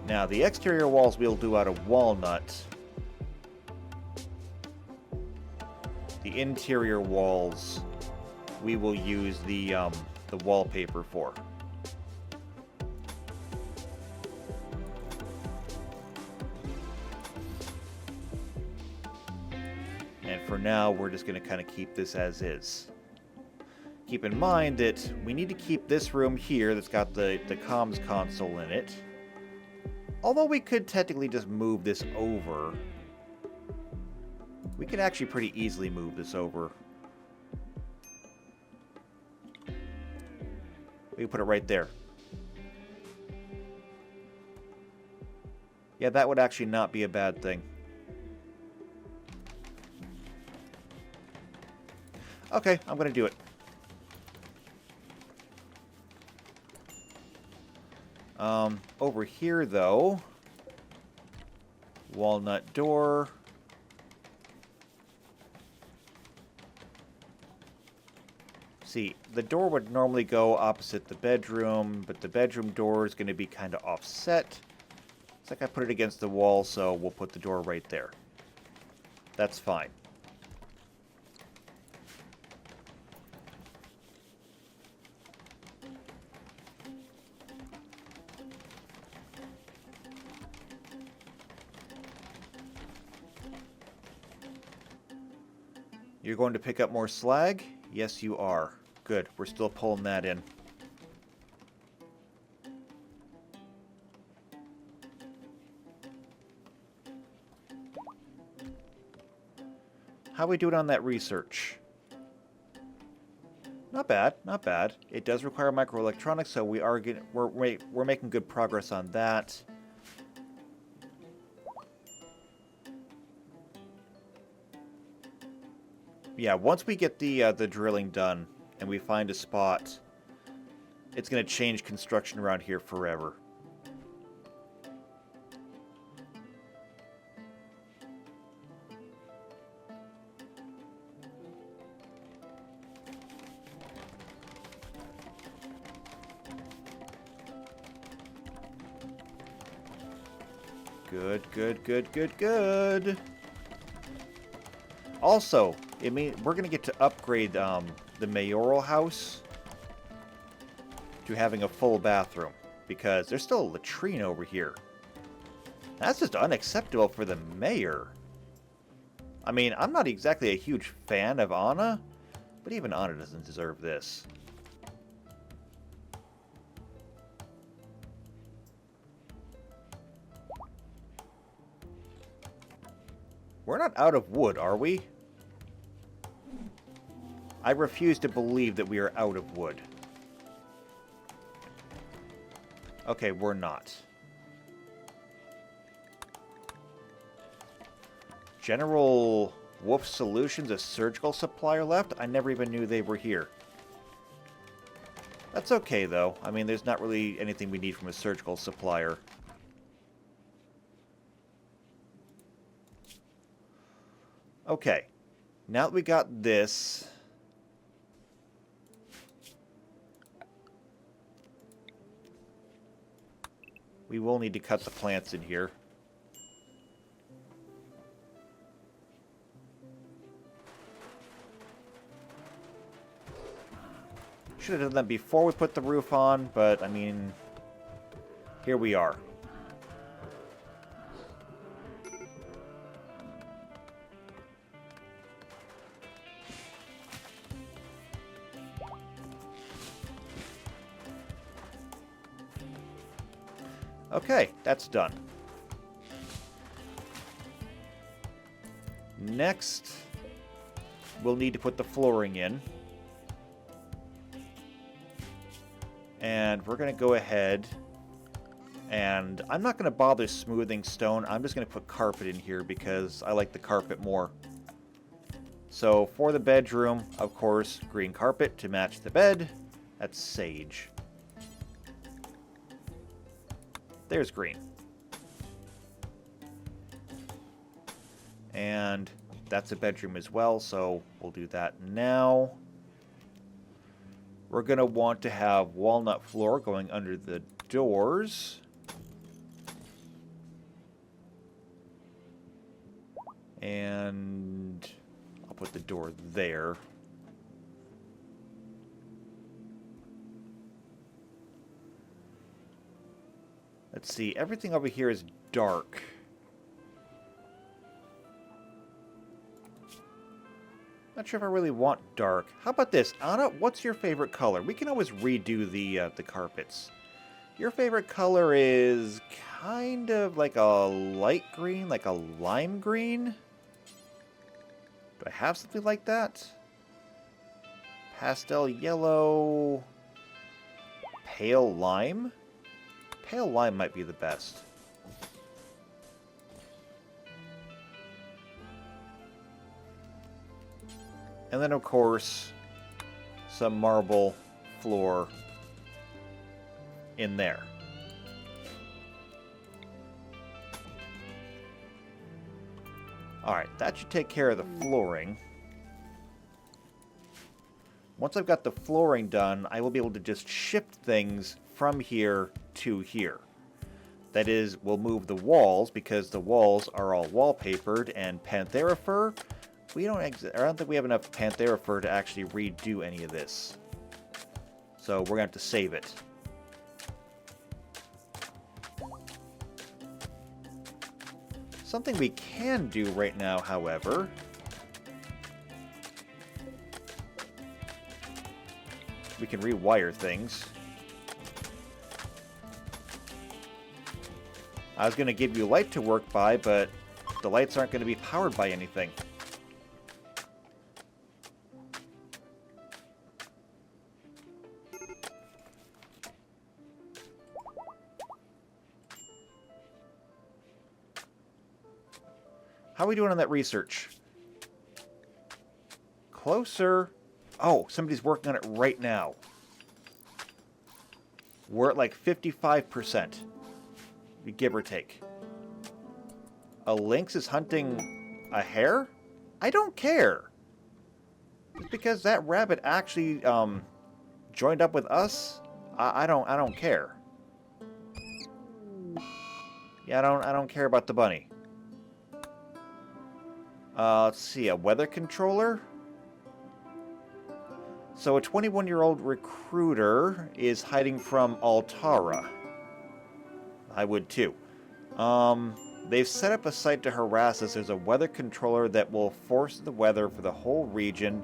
[SPEAKER 1] Now, the exterior walls we'll do out of walnut. The interior walls we will use the wallpaper for. And for now, we're just going to kind of keep this as is. Keep in mind that we need to keep this room here that's got the comms console in it. Although we could technically just move this over. We can actually pretty easily move this over. We can put it right there. Yeah, that would actually not be a bad thing. Okay, I'm going to do it. Over here, though, walnut door. See, the door would normally go opposite the bedroom, but the bedroom door is going to be kind of offset. It's like I put it against the wall, so we'll put the door right there. That's fine. You're going to pick up more slag? Yes, you are. Good. We're still pulling that in. How are we doing on that research? Not bad, not bad. It does require microelectronics, so we're making good progress on that. Yeah, once we get the drilling done and we find a spot, it's going to change construction around here forever. Good, good, good, good, good. Also, it means we're going to get to upgrade the mayoral house to having a full bathroom, because there's still a latrine over here. That's just unacceptable for the mayor. I mean, I'm not exactly a huge fan of Anna, but even Anna doesn't deserve this. We're not out of wood, are we? I refuse to believe that we are out of wood. Okay, we're not. General Wolf Solutions, a surgical supplier left? I never even knew they were here. That's okay, though. I mean, there's not really anything we need from a surgical supplier. Okay, now that we got this, we will need to cut the plants in here. Should have done that before we put the roof on, but I mean, here we are. Okay, that's done. Next, we'll need to put the flooring in. And we're going to go ahead and I'm not going to bother smoothing stone. I'm just going to put carpet in here because I like the carpet more. So for the bedroom, of course, green carpet to match the bed. That's sage. There's green. And that's a bedroom as well, so we'll do that now. We're going to want to have walnut floor going under the doors. And I'll put the door there. Let's see, everything over here is dark. Not sure if I really want dark. How about this? Anna, what's your favorite color? We can always redo the carpets. Your favorite color is kind of like a light green, like a lime green? Do I have something like that? Pastel yellow... Pale lime? Pale lime might be the best. And then, of course, some marble floor in there. Alright, that should take care of the flooring. Once I've got the flooring done, I will be able to just shift things from here to here. That is, we'll move the walls, because the walls are all wallpapered, and Panthera fur, I don't think we have enough Panthera fur to actually redo any of this. So we're going to have to save it. Something we can do right now, however, we can rewire things. I was going to give you light to work by, but the lights aren't going to be powered by anything. How are we doing on that research? Closer. Oh, somebody's working on it right now. We're at like 55%. Give or take. A lynx is hunting a hare? I don't care. Just because that rabbit actually joined up with us, I don't care. Yeah, I don't care about the bunny. Let's see, a weather controller? So a 21-year-old recruiter is hiding from Altara. I would too. They've set up a site to harass us. There's a weather controller that will force the weather for the whole region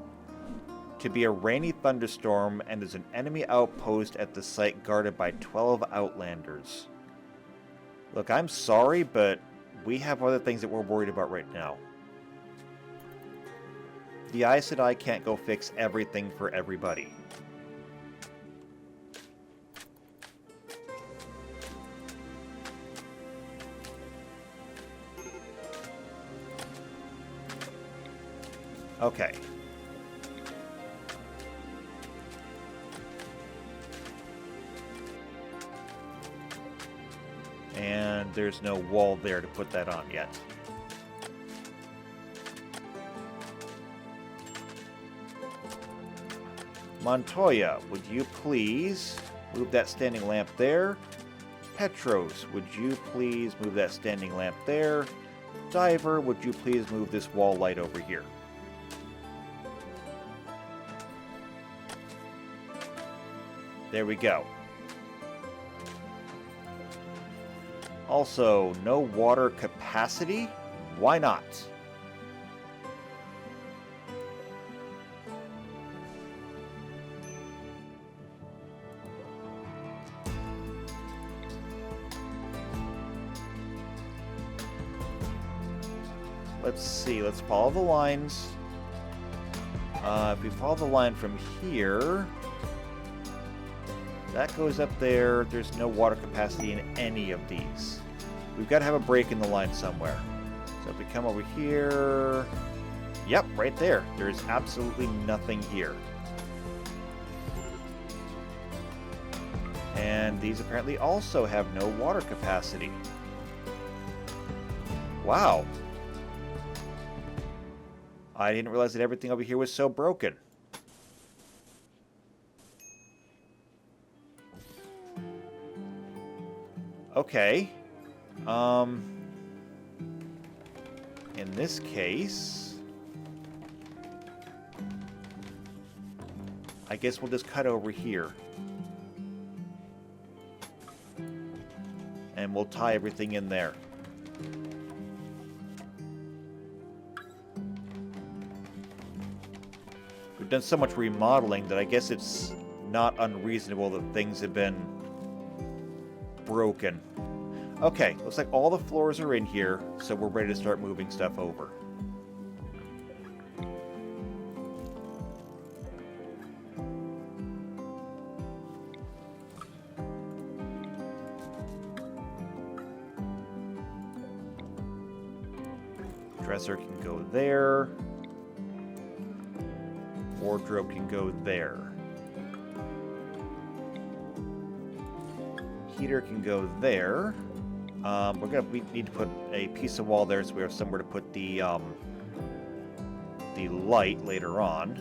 [SPEAKER 1] to be a rainy thunderstorm, and there's an enemy outpost at the site guarded by 12 Outlanders. Look, I'm sorry, but we have other things that we're worried about right now. The Aes Sedai can't go fix everything for everybody. Okay. And there's no wall there to put that on yet. Montoya, would you please move that standing lamp there? Petros, would you please move that standing lamp there? Diver, would you please move this wall light over here? There we go. Also, no water capacity? Why not? Let's see, let's follow the lines. If we follow the line from here, that goes up there. There's no water capacity in any of these. We've got to have a break in the line somewhere. So if we come over here, yep, right there. There's absolutely nothing here. And these apparently also have no water capacity. Wow. I didn't realize that everything over here was so broken. Okay. In this case, I guess we'll just cut over here. And we'll tie everything in there. We've done so much remodeling that I guess it's not unreasonable that things have been broken. Okay, looks like all the floors are in here, so we're ready to start moving stuff over. Dresser can go there. Wardrobe can go there. Heater can go there. We need to put a piece of wall there so we have somewhere to put the light later on.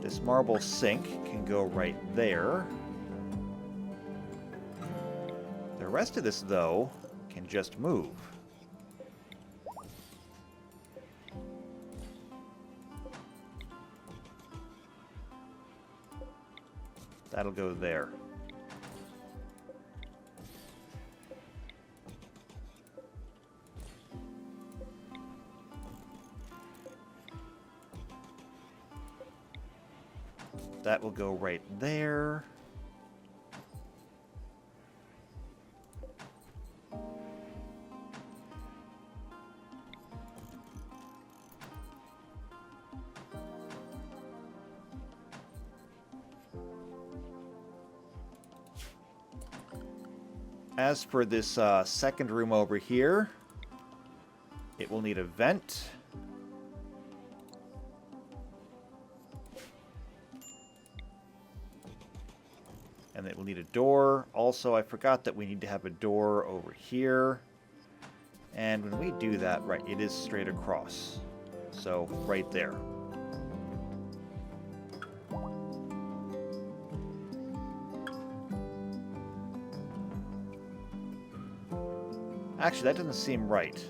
[SPEAKER 1] This marble sink can go right there. The rest of this, though, can just move. That'll go there. That will go right there. As for this second room over here, it will need a vent. And it will need a door. Also, I forgot that we need to have a door over here. And when we do that, right, it is straight across. So, right there. Actually, that doesn't seem right.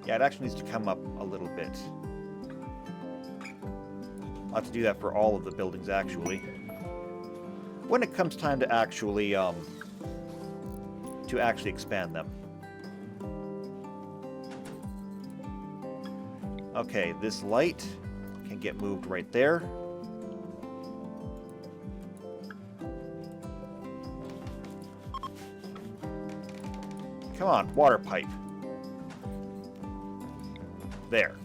[SPEAKER 1] Yeah, it actually needs to come up a little bit. I'll have to do that for all of the buildings, actually. When it comes time to actually expand them. Okay, this light can get moved right there. Come on, water pipe. There.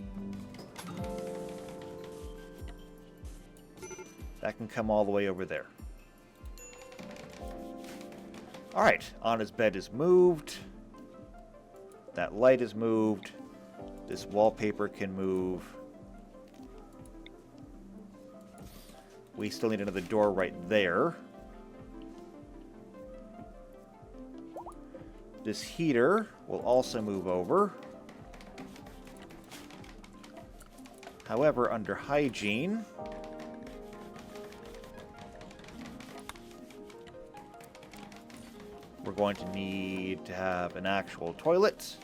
[SPEAKER 1] That can come all the way over there. Alright, Anna's bed is moved. That light is moved. This wallpaper can move. We still need another door right there. This heater will also move over. However, under hygiene, we're going to need to have an actual toilet.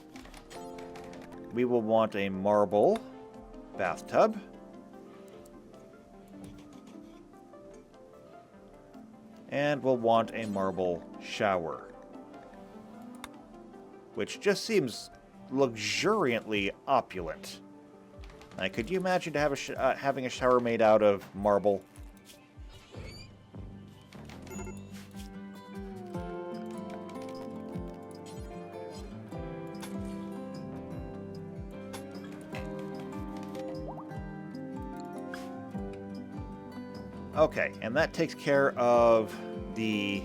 [SPEAKER 1] We will want a marble bathtub. And we'll want a marble shower. Which just seems luxuriantly opulent. Could you imagine to have having a shower made out of marble? Okay, and that takes care of the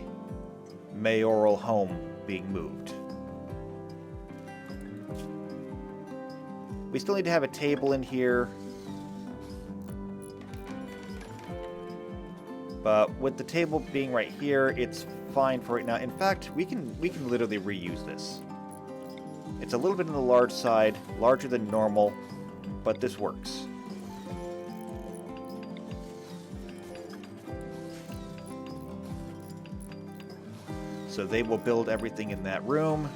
[SPEAKER 1] mayoral home being moved. We still need to have a table in here. But with the table being right here, it's fine for right now. In fact, we can literally reuse this. It's a little bit on the large side, larger than normal, but this works. So they will build everything in that room.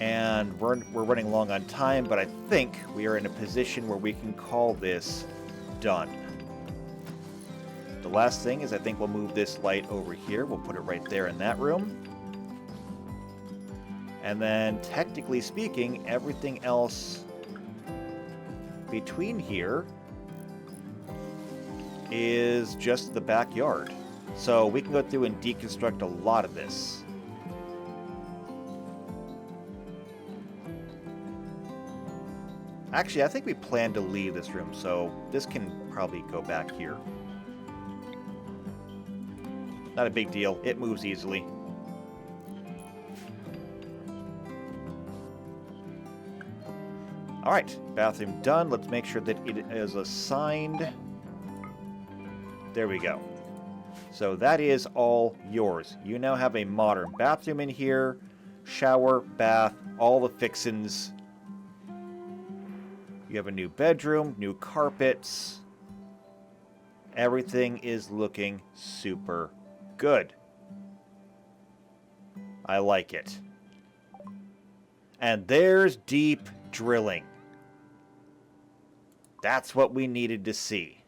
[SPEAKER 1] And we're running long on time, but I think we are in a position where we can call this done. The last thing is I think we'll move this light over here. We'll put it right there in that room. And then, technically speaking, everything else between here is just the backyard. So we can go through and deconstruct a lot of this. Actually, I think we plan to leave this room, so this can probably go back here. Not a big deal. It moves easily. Alright, bathroom done. Let's make sure that it is assigned. There we go. So that is all yours. You now have a modern bathroom in here. Shower, bath, all the fixins. You have a new bedroom, new carpets. Everything is looking super good. I like it. And there's deep drilling. That's what we needed to see.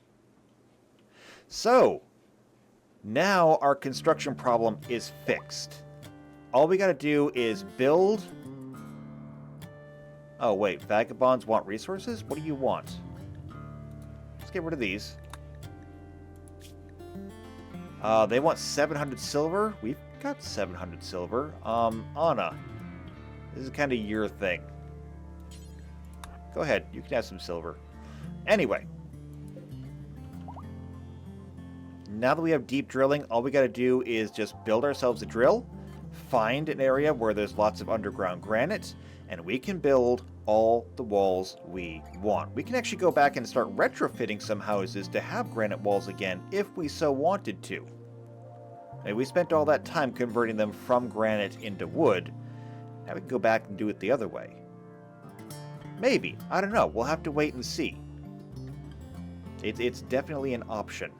[SPEAKER 1] So, now our construction problem is fixed. All we gotta do is build... Oh wait, vagabonds want resources? What do you want? Let's get rid of these. They want 700 silver. We've got 700 silver. Anna, this is kind of your thing. Go ahead, you can have some silver. Anyway. Now that we have deep drilling, all we gotta do is just build ourselves a drill, find an area where there's lots of underground granite, and we can build all the walls we want. We can actually go back and start retrofitting some houses to have granite walls again if we so wanted to. And we spent all that time converting them from granite into wood. Now we can go back and do it the other way. Maybe. I don't know. We'll have to wait and see. It's definitely an option.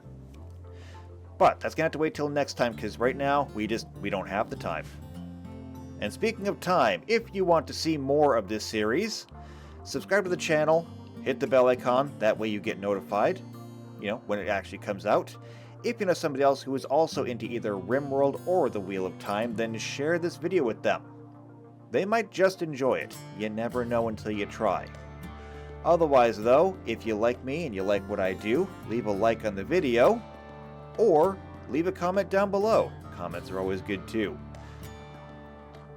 [SPEAKER 1] But that's going to have to wait till next time, because right now we don't have the time. And speaking of time, if you want to see more of this series, subscribe to the channel, hit the bell icon, that way you get notified, when it actually comes out. If you know somebody else who is also into either RimWorld or the Wheel of Time, then share this video with them. They might just enjoy it. You never know until you try. Otherwise though, if you like me and you like what I do, leave a like on the video, or leave a comment down below. Comments are always good too.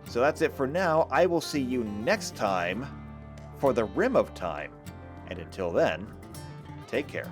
[SPEAKER 1] So that's it for now. I will see you next time for the Rim of Time. And until then, take care.